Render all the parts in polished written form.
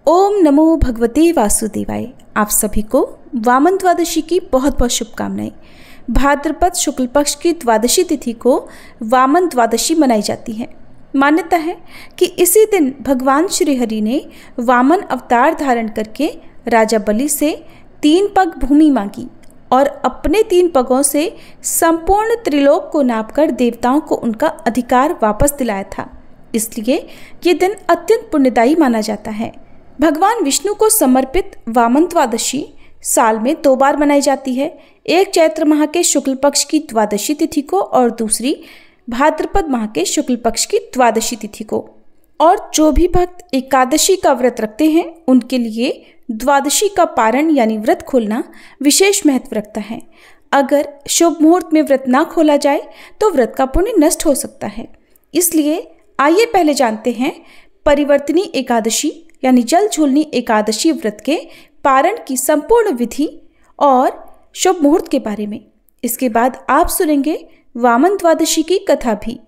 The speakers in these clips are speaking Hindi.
ओम नमो भगवते वासुदेवाय। आप सभी को वामन द्वादशी की बहुत बहुत शुभकामनाएं। भाद्रपद शुक्ल पक्ष की द्वादशी तिथि को वामन द्वादशी मनाई जाती है। मान्यता है कि इसी दिन भगवान श्री हरि ने वामन अवतार धारण करके राजा बलि से 3 पग भूमि मांगी और अपने 3 पगों से संपूर्ण त्रिलोक को नापकर देवताओं को उनका अधिकार वापस दिलाया था। इसलिए ये दिन अत्यंत पुण्यदायी माना जाता है। भगवान विष्णु को समर्पित वामन द्वादशी साल में 2 बार मनाई जाती है, एक चैत्र माह के शुक्ल पक्ष की द्वादशी तिथि को और दूसरी भाद्रपद माह के शुक्ल पक्ष की द्वादशी तिथि को। और जो भी भक्त एकादशी का व्रत रखते हैं उनके लिए द्वादशी का पारण यानी व्रत खोलना विशेष महत्व रखता है। अगर शुभ मुहूर्त में व्रत ना खोला जाए तो व्रत का पुण्य नष्ट हो सकता है। इसलिए आइए पहले जानते हैं परिवर्तनी एकादशी यानी जल झूलनी एकादशी व्रत के पारण की संपूर्ण विधि और शुभ मुहूर्त के बारे में। इसके बाद आप सुनेंगे वामन द्वादशी की कथा भी।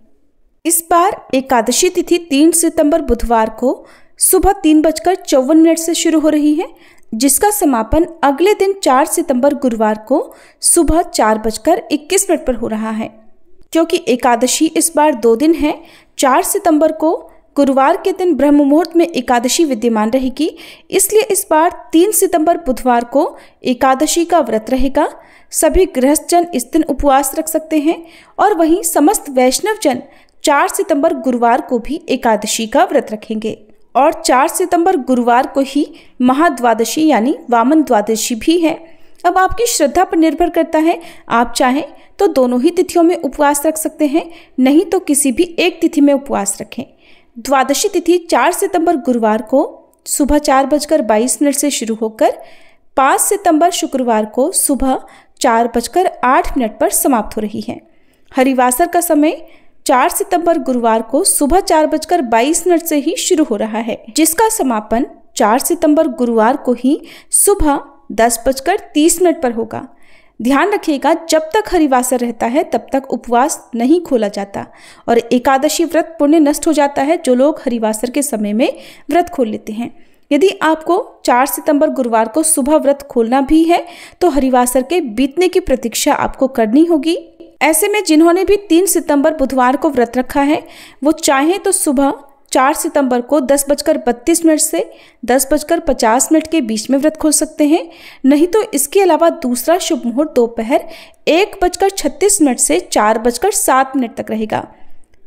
इस बार एकादशी तिथि 3 सितंबर बुधवार को सुबह 3:54 से शुरू हो रही है, जिसका समापन अगले दिन 4 सितंबर गुरुवार को सुबह 4:21 पर हो रहा है। क्योंकि एकादशी इस बार 2 दिन है, 4 सितंबर को गुरुवार के दिन ब्रह्म मुहूर्त में एकादशी विद्यमान रहेगी, इसलिए इस बार 3 सितंबर बुधवार को एकादशी का व्रत रहेगा। सभी गृहस्थ जन इस दिन उपवास रख सकते हैं और वहीं समस्त वैष्णव जन 4 सितंबर गुरुवार को भी एकादशी का व्रत रखेंगे। और 4 सितंबर गुरुवार को ही महाद्वादशी यानी वामन द्वादशी भी है। अब आपकी श्रद्धा पर निर्भर करता है, आप चाहें तो दोनों ही तिथियों में उपवास रख सकते हैं, नहीं तो किसी भी एक तिथि में उपवास रखें। द्वादशी तिथि 4 सितंबर गुरुवार को सुबह 4:22 से शुरू होकर 5 सितंबर शुक्रवार को सुबह 4:08 पर समाप्त हो रही है। हरिवासर का समय 4 सितंबर गुरुवार को सुबह 4:22 से ही शुरू हो रहा है, जिसका समापन 4 सितंबर गुरुवार को ही सुबह 10:30 पर होगा। ध्यान रखिएगा, जब तक हरिवासर रहता है तब तक उपवास नहीं खोला जाता और एकादशी व्रत पुण्य नष्ट हो जाता है जो लोग हरिवासर के समय में व्रत खोल लेते हैं। यदि आपको 4 सितंबर गुरुवार को सुबह व्रत खोलना भी है तो हरिवासर के बीतने की प्रतीक्षा आपको करनी होगी। ऐसे में जिन्होंने भी 3 सितंबर बुधवार को व्रत रखा है वो चाहें तो सुबह 4 सितंबर को 10:32 से 10:50 के बीच में व्रत खोल सकते हैं, नहीं तो इसके अलावा दूसरा शुभ मुहूर्त दोपहर 1:36 से 4:07 तक रहेगा।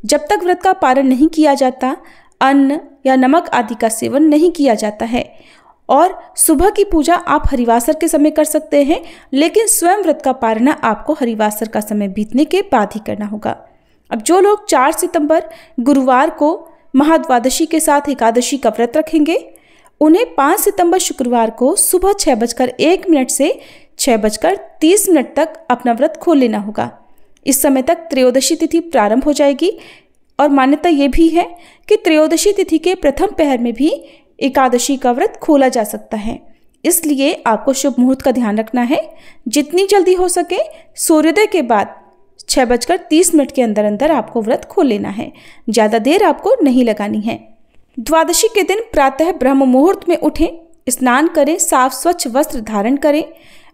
जब तक व्रत का पारण नहीं किया जाता अन्न या नमक आदि का सेवन नहीं किया जाता है। और सुबह की पूजा आप हरिवासर के समय कर सकते हैं, लेकिन स्वयं व्रत का पारण आपको हरिवासर का समय बीतने के बाद ही करना होगा। अब जो लोग 4 सितंबर गुरुवार को महाद्वादशी के साथ एकादशी का व्रत रखेंगे उन्हें 5 सितंबर शुक्रवार को सुबह 6:01 से 6:30 तक अपना व्रत खोल लेना होगा। इस समय तक त्रयोदशी तिथि प्रारंभ हो जाएगी और मान्यता ये भी है कि त्रयोदशी तिथि के प्रथम पहर में भी एकादशी का व्रत खोला जा सकता है। इसलिए आपको शुभ मुहूर्त का ध्यान रखना है। जितनी जल्दी हो सके सूर्योदय के बाद 6:30 के अंदर अंदर आपको व्रत खोल लेना है, ज़्यादा देर आपको नहीं लगानी है। द्वादशी के दिन प्रातः ब्रह्म मुहूर्त में उठें, स्नान करें, साफ स्वच्छ वस्त्र धारण करें,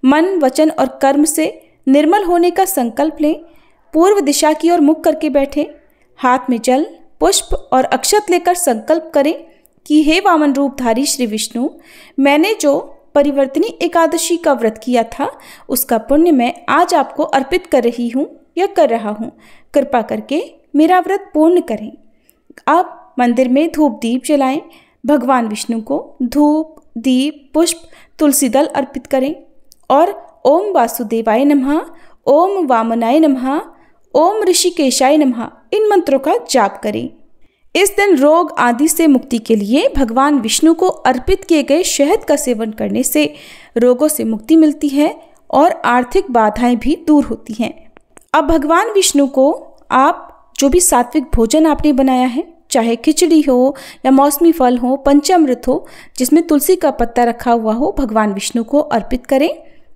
मन वचन और कर्म से निर्मल होने का संकल्प लें, पूर्व दिशा की ओर मुख करके बैठें, हाथ में जल पुष्प और अक्षत लेकर संकल्प करें कि हे वामन रूपधारी श्री विष्णु, मैंने जो परिवर्तनी एकादशी का व्रत किया था उसका पुण्य मैं आज आपको अर्पित कर रही हूँ या कर रहा हूँ, कृपा करके मेरा व्रत पूर्ण करें। आप मंदिर में धूप दीप जलाएं, भगवान विष्णु को धूप दीप पुष्प तुलसी दल अर्पित करें और ओम वासुदेवाय नमः, ओम वामनाय नमः, ओम ऋषिकेशाय नमः इन मंत्रों का जाप करें। इस दिन रोग आदि से मुक्ति के लिए भगवान विष्णु को अर्पित किए गए शहद का सेवन करने से रोगों से मुक्ति मिलती है और आर्थिक बाधाएं भी दूर होती हैं। अब भगवान विष्णु को आप जो भी सात्विक भोजन आपने बनाया है, चाहे खिचड़ी हो या मौसमी फल हो, पंचामृत हो जिसमें तुलसी का पत्ता रखा हुआ हो, भगवान विष्णु को अर्पित करें।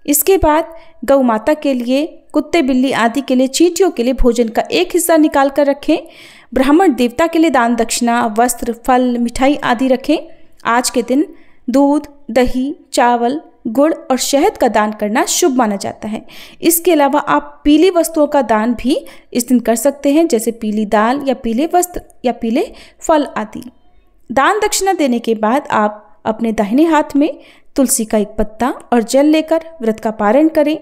इसके बाद गौ माता के लिए, कुत्ते बिल्ली आदि के लिए, चींटियों के लिए भोजन का एक हिस्सा निकाल कर रखें। ब्राह्मण देवता के लिए दान दक्षिणा, वस्त्र, फल, मिठाई आदि रखें। आज के दिन दूध, दही, चावल, गुड़ और शहद का दान करना शुभ माना जाता है। इसके अलावा आप पीली वस्तुओं का दान भी इस दिन कर सकते हैं, जैसे पीली दाल या पीले वस्त्र या पीले फल आदि। दान दक्षिणा देने के बाद आप अपने दाहिने हाथ में तुलसी का एक पत्ता और जल लेकर व्रत का पारण करें।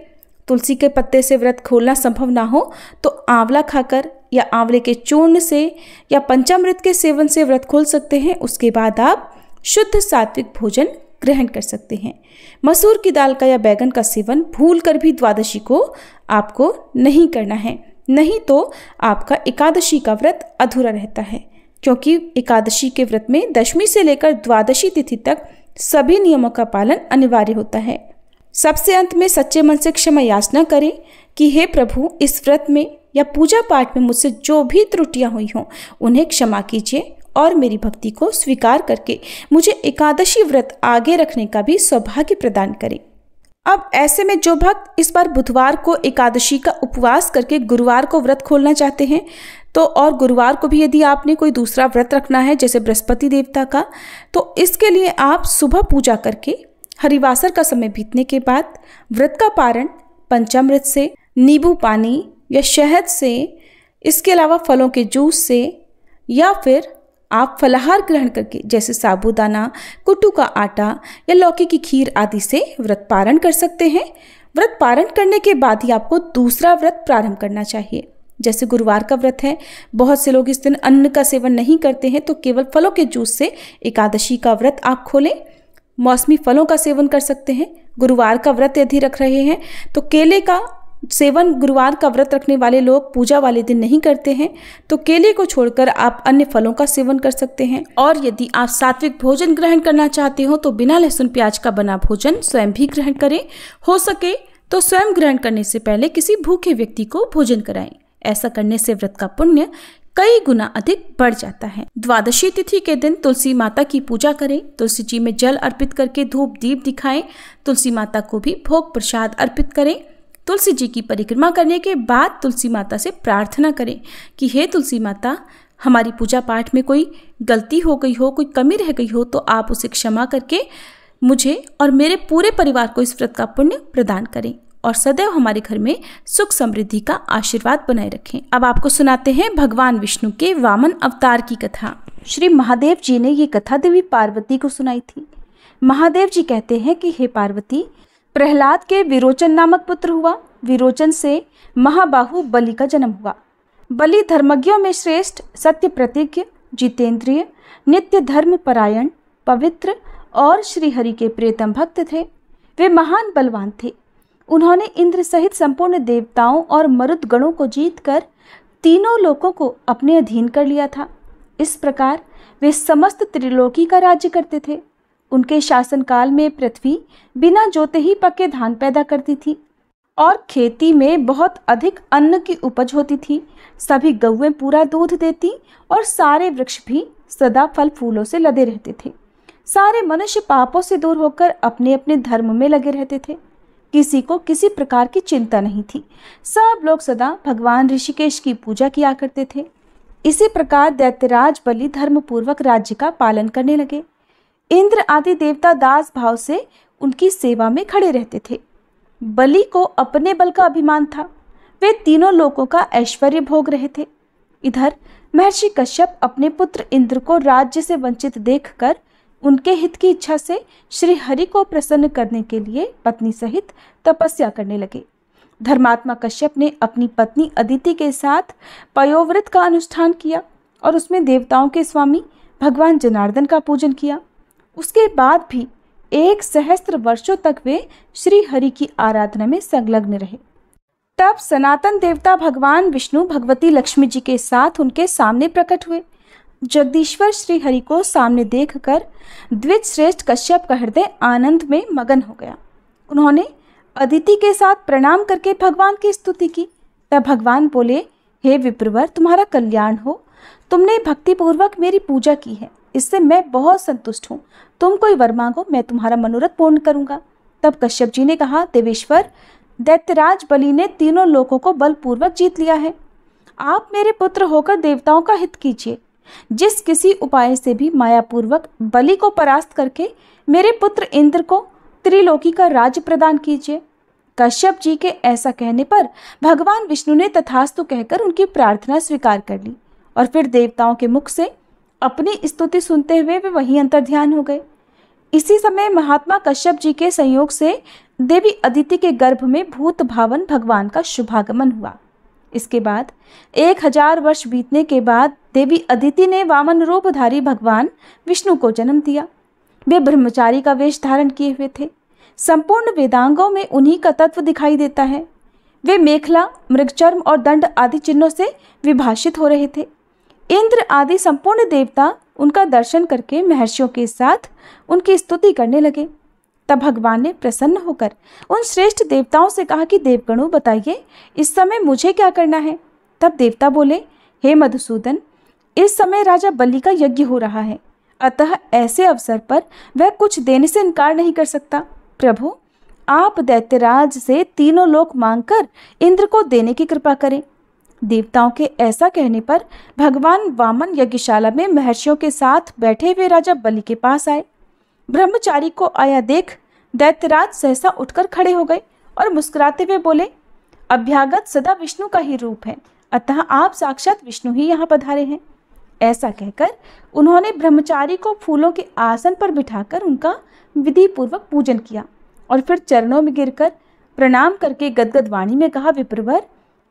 तुलसी के पत्ते से व्रत खोलना संभव ना हो तो आंवला खाकर या आंवले के चूर्ण से या पंचामृत के सेवन से व्रत खोल सकते हैं। उसके बाद आप शुद्ध सात्विक भोजन ग्रहण कर सकते हैं। मसूर की दाल का या बैगन का सेवन भूल कर भी द्वादशी को आपको नहीं करना है, नहीं तो आपका एकादशी का व्रत अधूरा रहता है, क्योंकि एकादशी के व्रत में दशमी से लेकर द्वादशी तिथि तक सभी नियमों का पालन अनिवार्य होता है। सबसे अंत में सच्चे मन से क्षमा याचना करें कि हे प्रभु, इस व्रत में या पूजा पाठ में मुझसे जो भी त्रुटियां हुई हों उन्हें क्षमा कीजिए और मेरी भक्ति को स्वीकार करके मुझे एकादशी व्रत आगे रखने का भी सौभाग्य प्रदान करें। अब ऐसे में जो भक्त इस बार बुधवार को एकादशी का उपवास करके गुरुवार को व्रत खोलना चाहते हैं तो, और गुरुवार को भी यदि आपने कोई दूसरा व्रत रखना है जैसे बृहस्पति देवता का, तो इसके लिए आप सुबह पूजा करके हरिवासर का समय बीतने के बाद व्रत का पारण पंचामृत से, नींबू पानी या शहद से, इसके अलावा फलों के जूस से, या फिर आप फलाहार ग्रहण करके जैसे साबूदाना, कुट्टू का आटा या लौकी की खीर आदि से व्रत पारण कर सकते हैं। व्रत पारण करने के बाद ही आपको दूसरा व्रत प्रारंभ करना चाहिए। जैसे गुरुवार का व्रत है, बहुत से लोग इस दिन अन्न का सेवन नहीं करते हैं, तो केवल फलों के जूस से एकादशी का व्रत आप खोलें। मौसमी फलों का सेवन कर सकते हैं। गुरुवार का व्रत यदि रख रहे हैं तो केले का सेवन गुरुवार का व्रत रखने वाले लोग पूजा वाले दिन नहीं करते हैं, तो केले को छोड़कर आप अन्य फलों का सेवन कर सकते हैं। और यदि आप सात्विक भोजन ग्रहण करना चाहते हो तो बिना लहसुन प्याज का बना भोजन स्वयं भी ग्रहण करें। हो सके तो स्वयं ग्रहण करने से पहले किसी भूखे व्यक्ति को भोजन कराएं। ऐसा करने से व्रत का पुण्य कई गुना अधिक बढ़ जाता है। द्वादशी तिथि के दिन तुलसी माता की पूजा करें। तुलसी जी में जल अर्पित करके धूप दीप दिखाएं। तुलसी माता को भी भोग प्रसाद अर्पित करें। तुलसी जी की परिक्रमा करने के बाद तुलसी माता से प्रार्थना करें कि हे तुलसी माता, हमारी पूजा पाठ में कोई गलती हो गई हो, कोई कमी रह गई हो तो आप उसे क्षमा करके मुझे और मेरे पूरे परिवार को इस व्रत का पुण्य प्रदान करें और सदैव हमारे घर में सुख समृद्धि का आशीर्वाद बनाए रखें। अब आपको सुनाते हैं भगवान विष्णु के वामन अवतार की कथा। श्री महादेव जी ने ये कथा देवी पार्वती को सुनाई थी। महादेव जी कहते हैं कि हे पार्वती, प्रहलाद के विरोचन नामक पुत्र हुआ। विरोचन से महाबाहु बलि का जन्म हुआ। बलि धर्मज्ञों में श्रेष्ठ, सत्य प्रतिज्ञ, जितेंद्रिय, नित्य धर्म परायण, पवित्र और श्रीहरि के प्रियतम भक्त थे। वे महान बलवान थे। उन्होंने इंद्र सहित संपूर्ण देवताओं और मरुद गणों को जीतकर तीनों लोकों को अपने अधीन कर लिया था। इस प्रकार वे समस्त त्रिलोकी का राज्य करते थे। उनके शासनकाल में पृथ्वी बिना जोते ही पके धान पैदा करती थी और खेती में बहुत अधिक अन्न की उपज होती थी। सभी गौएं पूरा दूध देती और सारे वृक्ष भी सदा फल फूलों से लदे रहते थे। सारे मनुष्य पापों से दूर होकर अपने अपने धर्म में लगे रहते थे। किसी को किसी प्रकार की चिंता नहीं थी। सब लोग सदा भगवान ऋषिकेश की पूजा किया करते थे। इसी प्रकार दैत्यराज बलि धर्म पूर्वक राज्य का पालन करने लगे। इंद्र आदि देवता दास भाव से उनकी सेवा में खड़े रहते थे। बलि को अपने बल का अभिमान था। वे तीनों लोकों का ऐश्वर्य भोग रहे थे। इधर महर्षि कश्यप अपने पुत्र इंद्र को राज्य से वंचित देखकर उनके हित की इच्छा से श्री हरि को प्रसन्न करने के लिए पत्नी सहित तपस्या करने लगे। धर्मात्मा कश्यप ने अपनी पत्नी अदिति के साथ पयोव्रत का अनुष्ठान किया और उसमें देवताओं के स्वामी भगवान जनार्दन का पूजन किया। उसके बाद भी 1 सहस्त्र वर्षों तक वे श्री हरि की आराधना में संलग्न रहे। तब सनातन देवता भगवान विष्णु भगवती लक्ष्मी जी के साथ उनके सामने प्रकट हुए। जगदीश्वर श्री हरि को सामने देखकर द्विज श्रेष्ठ कश्यप का हृदय आनंद में मगन हो गया। उन्होंने अदिति के साथ प्रणाम करके भगवान की स्तुति की। तब भगवान बोले, हे विप्रवर, तुम्हारा कल्याण हो। तुमने भक्तिपूर्वक मेरी पूजा की है, इससे मैं बहुत संतुष्ट हूँ। तुम कोई वर मांगो, मैं तुम्हारा मनोरथ पूर्ण करूंगा। तब कश्यप जी ने कहा, देवेश्वर, दैत्यराज बलि ने तीनों लोकों को बलपूर्वक जीत लिया है। आप मेरे पुत्र होकर देवताओं का हित कीजिए। जिस किसी उपाय से भी मायापूर्वक बलि को परास्त करके मेरे पुत्र इंद्र को त्रिलोकी का राज्य प्रदान कीजिए। कश्यप जी के ऐसा कहने पर भगवान विष्णु ने तथास्तु कहकर उनकी प्रार्थना स्वीकार कर ली और फिर देवताओं के मुख से अपनी स्तुति सुनते हुए वे वहीं अंतर्ध्यान हो गए। इसी समय महात्मा कश्यप जी के संयोग से देवी अदिति के गर्भ में भूत भावन भगवान का शुभागमन हुआ। इसके बाद 1000 वर्ष बीतने के बाद देवी अदिति ने वामन रूपधारी भगवान विष्णु को जन्म दिया। वे ब्रह्मचारी का वेश धारण किए हुए थे। संपूर्ण वेदांगों में उन्हीं का तत्व दिखाई देता है। वे मेखला, मृगचर्म और दंड आदि चिन्हों से विभाषित हो रहे थे। इंद्र आदि संपूर्ण देवता उनका दर्शन करके महर्षियों के साथ उनकी स्तुति करने लगे। तब भगवान ने प्रसन्न होकर उन श्रेष्ठ देवताओं से कहा कि देवगणों, बताइए इस समय मुझे क्या करना है। तब देवता बोले, हे मधुसूदन, इस समय राजा बलि का यज्ञ हो रहा है, अतः ऐसे अवसर पर वह कुछ देने से इनकार नहीं कर सकता। प्रभु, आप दैत्यराज से तीनों लोक मांगकर इंद्र को देने की कृपा करें। देवताओं के ऐसा कहने पर भगवान वामन यज्ञशाला में महर्षियों के साथ बैठे हुए राजा बलि के पास आए। ब्रह्मचारी को आया देख दैत्यराज सहसा उठकर खड़े हो गए और मुस्कुराते हुए बोले, अभ्यागत सदा विष्णु का ही रूप है, अतः आप साक्षात विष्णु ही यहाँ पधारे हैं। ऐसा कहकर उन्होंने ब्रह्मचारी को फूलों के आसन पर बिठाकर उनका विधि पूर्वक पूजन किया और फिर चरणों में गिरकर प्रणाम करके गदगद वाणी में कहा, विप्रवर,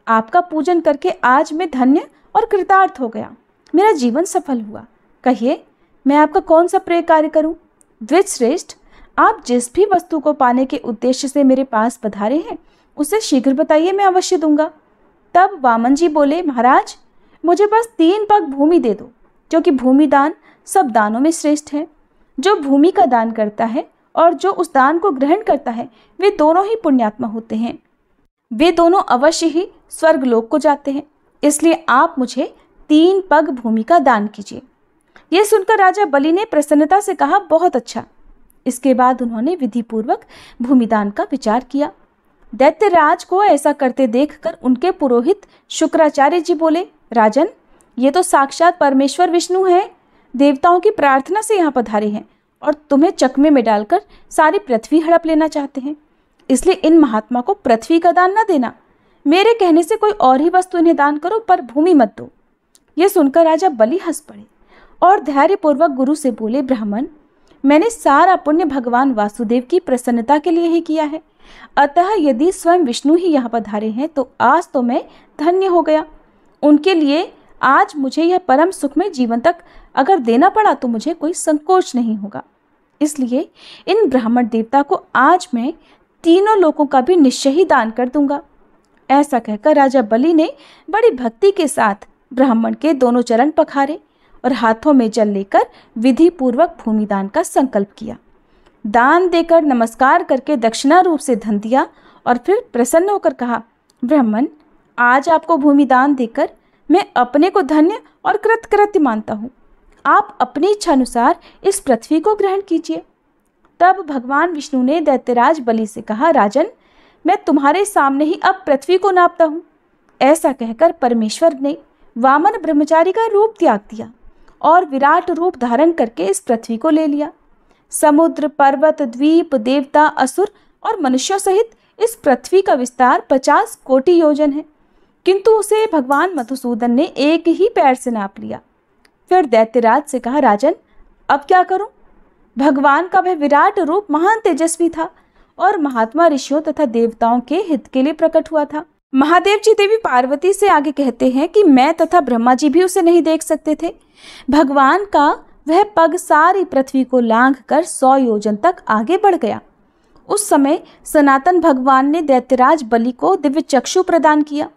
आपका पूजन करके आज मैं धन्य और कृतार्थ हो गया। मेरा जीवन सफल हुआ। कहिए, मैं आपका कौन सा प्रिय कार्य करूं? द्विज श्रेष्ठ, आप जिस भी वस्तु को पाने के उद्देश्य से मेरे पास पधारे हैं उसे शीघ्र बताइए, मैं अवश्य दूंगा। तब वामन जी बोले, महाराज, मुझे बस 3 पग भूमि दे दो, क्योंकि भूमि दान सब दानों में श्रेष्ठ है। जो भूमि का दान करता है और जो उस दान को ग्रहण करता है वे दोनों ही पुण्यात्मा होते हैं। वे दोनों अवश्य ही स्वर्गलोक को जाते हैं। इसलिए आप मुझे 3 पग भूमि का दान कीजिए। यह सुनकर राजा बलि ने प्रसन्नता से कहा, बहुत अच्छा। इसके बाद उन्होंने विधिपूर्वक भूमिदान का विचार किया। दैत्यराज को ऐसा करते देखकर उनके पुरोहित शुक्राचार्य जी बोले, राजन, ये तो साक्षात परमेश्वर विष्णु हैं। देवताओं की प्रार्थना से यहाँ पधारे हैं और तुम्हें चकमे में डालकर सारी पृथ्वी हड़प लेना चाहते हैं। इसलिए इन महात्मा को पृथ्वी का दान न देना। मेरे कहने से कोई और ही वस्तु इन्हें दान करो, पर भूमि मत दो। यह सुनकर राजा बलि हंस पड़े और धैर्यपूर्वक गुरु से बोले, ब्राह्मण, मैंने सारा पुण्य भगवान वासुदेव की प्रसन्नता के लिए ही किया है, अतः यदि स्वयं विष्णु ही यहाँ पधारे हैं तो आज तो मैं धन्य हो गया। उनके लिए आज मुझे यह परम सुखमय जीवन तक अगर देना पड़ा तो मुझे कोई संकोच नहीं होगा। इसलिए इन ब्राह्मण देवता को आज मैं तीनों लोकों का भी निश्चय ही दान कर दूंगा। ऐसा कहकर राजा बलि ने बड़ी भक्ति के साथ ब्राह्मण के दोनों चरण पखारे और हाथों में जल लेकर विधि पूर्वक भूमिदान का संकल्प किया। दान देकर नमस्कार करके दक्षिणा रूप से धन दिया और फिर प्रसन्न होकर कहा, ब्राह्मण, आज आपको भूमिदान देकर मैं अपने को धन्य और कृतकृत्य मानता हूँ। आप अपनी इच्छा अनुसार इस पृथ्वी को ग्रहण कीजिए। तब भगवान विष्णु ने दैत्यराज बलि से कहा, राजन, मैं तुम्हारे सामने ही अब पृथ्वी को नापता हूँ। ऐसा कहकर परमेश्वर ने वामन ब्रह्मचारी का रूप त्याग दिया और विराट रूप धारण करके इस पृथ्वी को ले लिया। समुद्र, पर्वत, द्वीप, देवता, असुर और मनुष्यों सहित इस पृथ्वी का विस्तार 50 कोटि योजन है, किंतु उसे भगवान मधुसूदन ने एक ही पैर से नाप लिया। फिर दैत्यराज से कहा, राजन, अब क्या करूं? भगवान का वह विराट रूप महान तेजस्वी था और महात्मा ऋषियों तथा देवताओं के हित के लिए प्रकट हुआ था। महादेव जी देवी पार्वती से आगे कहते हैं कि मैं तथा ब्रह्मा जी भी उसे नहीं देख सकते थे। भगवान का वह पग सारी पृथ्वी को लांघ कर 100 योजन तक आगे बढ़ गया। उस समय सनातन भगवान ने दैत्यराज बलि को दिव्य चक्षु प्रदान किया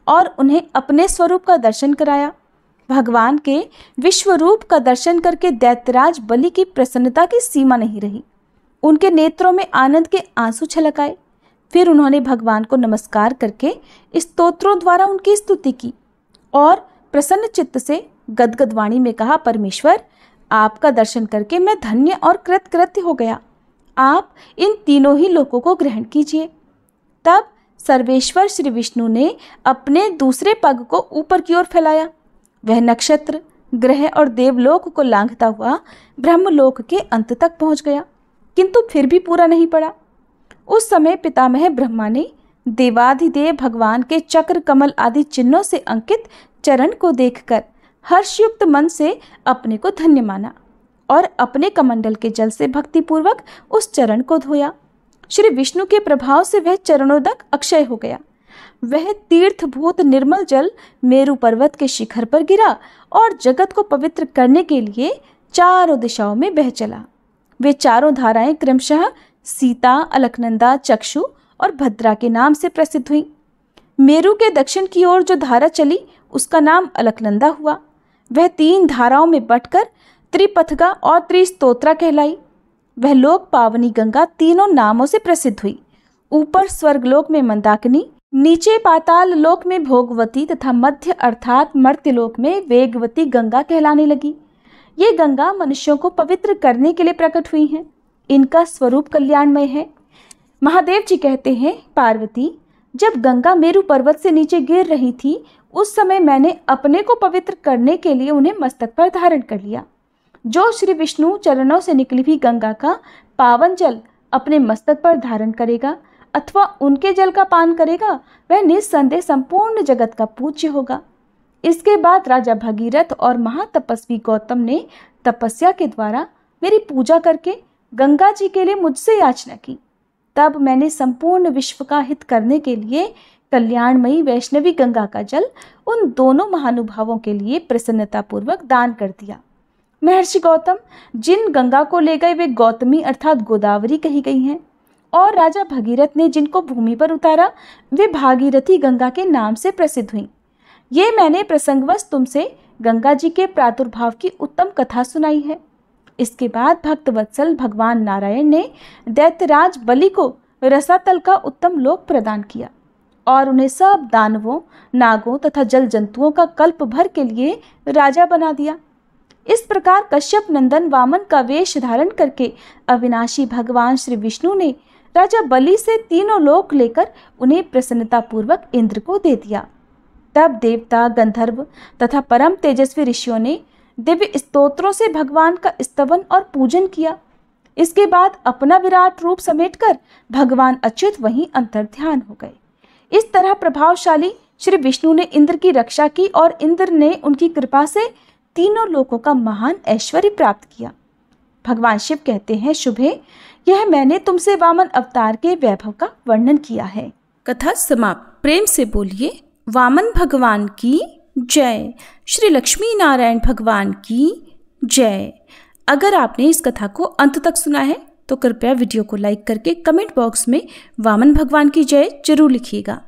और उन्हें अपने स्वरूप का दर्शन कराया। भगवान के विश्व रूप का दर्शन करके दैत्यराज बलि की प्रसन्नता की सीमा नहीं रही। उनके नेत्रों में आनंद के आंसू छलक आए। फिर उन्होंने भगवान को नमस्कार करके स्तोत्रों द्वारा उनकी स्तुति की और प्रसन्न चित्त से गदगद वाणी में कहा, परमेश्वर, आपका दर्शन करके मैं धन्य और कृतकृत्य हो गया। आप इन तीनों ही लोकों को ग्रहण कीजिए। तब सर्वेश्वर श्री विष्णु ने अपने दूसरे पग को ऊपर की ओर फैलाया। वह नक्षत्र, ग्रह और देवलोक को लांघता हुआ ब्रह्मलोक के अंत तक पहुंच गया, किंतु फिर भी पूरा नहीं पड़ा। उस समय पितामह ब्रह्मा ने देवाधिदेव भगवान के चक्र, कमल आदि चिन्हों से अंकित चरण को देखकर हर्षयुक्त मन से अपने को धन्य माना और अपने कमंडल के जल से भक्तिपूर्वक उस चरण को धोया। श्री विष्णु के प्रभाव से वह चरणोदक अक्षय हो गया। वह तीर्थभूत निर्मल जल मेरु पर्वत के शिखर पर गिरा और जगत को पवित्र करने के लिए चारों दिशाओं में बह चला। वे चारों धाराएं क्रमशः सीता, अलकनंदा, चक्षु और भद्रा के नाम से प्रसिद्ध हुई। मेरु के दक्षिण की ओर जो धारा चली उसका नाम अलकनंदा हुआ। वह 3 धाराओं में बंटकर त्रिपथगा और त्रिस्तोत्रा कहलाई। वह लोक पावनी गंगा तीनों नामों से प्रसिद्ध हुई। ऊपर स्वर्गलोक में मंदाकिनी, नीचे पाताल लोक में भोगवती तथा मध्य अर्थात मर्त्यलोक में वेगवती गंगा कहलाने लगी। ये गंगा मनुष्यों को पवित्र करने के लिए प्रकट हुई हैं। इनका स्वरूप कल्याणमय है। महादेव जी कहते हैं, पार्वती, जब गंगा मेरु पर्वत से नीचे गिर रही थी उस समय मैंने अपने को पवित्र करने के लिए उन्हें मस्तक पर धारण कर लिया। जो श्री विष्णु चरणों से निकली हुई गंगा का पावन जल अपने मस्तक पर धारण करेगा अथवा उनके जल का पान करेगा वह निस्संदेह संपूर्ण जगत का पूज्य होगा। इसके बाद राजा भगीरथ और महातपस्वी गौतम ने तपस्या के द्वारा मेरी पूजा करके गंगा जी के लिए मुझसे याचना की। तब मैंने संपूर्ण विश्व का हित करने के लिए कल्याणमयी वैष्णवी गंगा का जल उन दोनों महानुभावों के लिए प्रसन्नतापूर्वक दान कर दिया। महर्षि गौतम, जिन गंगा को ले गए वे गौतमी अर्थात गोदावरी कही गई हैं और राजा भगीरथ ने जिनको भूमि पर उतारा वे भागीरथी गंगा के नाम से प्रसिद्ध हुई। ये मैंने प्रसंगवश तुमसे गंगा जी के प्रादुर्भाव की उत्तम कथा सुनाई है। इसके बाद भक्तवत्सल भगवान नारायण ने दैत्यराज बलि को रसातल का उत्तम लोक प्रदान किया और उन्हें सब दानवों, नागों तथा जल जंतुओं का कल्प भर के लिए राजा बना दिया। इस प्रकार कश्यप नंदन वामन का वेश धारण करके अविनाशी भगवान श्री विष्णु ने राजा बलि से तीनों लोक लेकर उन्हें प्रसन्नतापूर्वक इंद्र को दे दिया। तब देवता, गंधर्व तथा परम तेजस्वी ऋषियों ने दिव्य स्तोत्रों से भगवान का स्तवन और पूजन किया। इसके बाद अपना विराट रूप समेटकर भगवान अच्युत वहीं अंतर्ध्यान हो गए। इस तरह प्रभावशाली श्री विष्णु ने इंद्र की रक्षा की और इंद्र ने उनकी कृपा से तीनों लोकों का महान ऐश्वर्य प्राप्त किया। भगवान शिव कहते हैं, शुभे, यह मैंने तुमसे वामन अवतार के वैभव का वर्णन किया है। कथा समाप्त। प्रेम से बोलिए वामन भगवान की जय, श्री लक्ष्मी नारायण भगवान की जय। अगर आपने इस कथा को अंत तक सुना है तो कृपया वीडियो को लाइक करके कमेंट बॉक्स में वामन भगवान की जय जरूर लिखिएगा।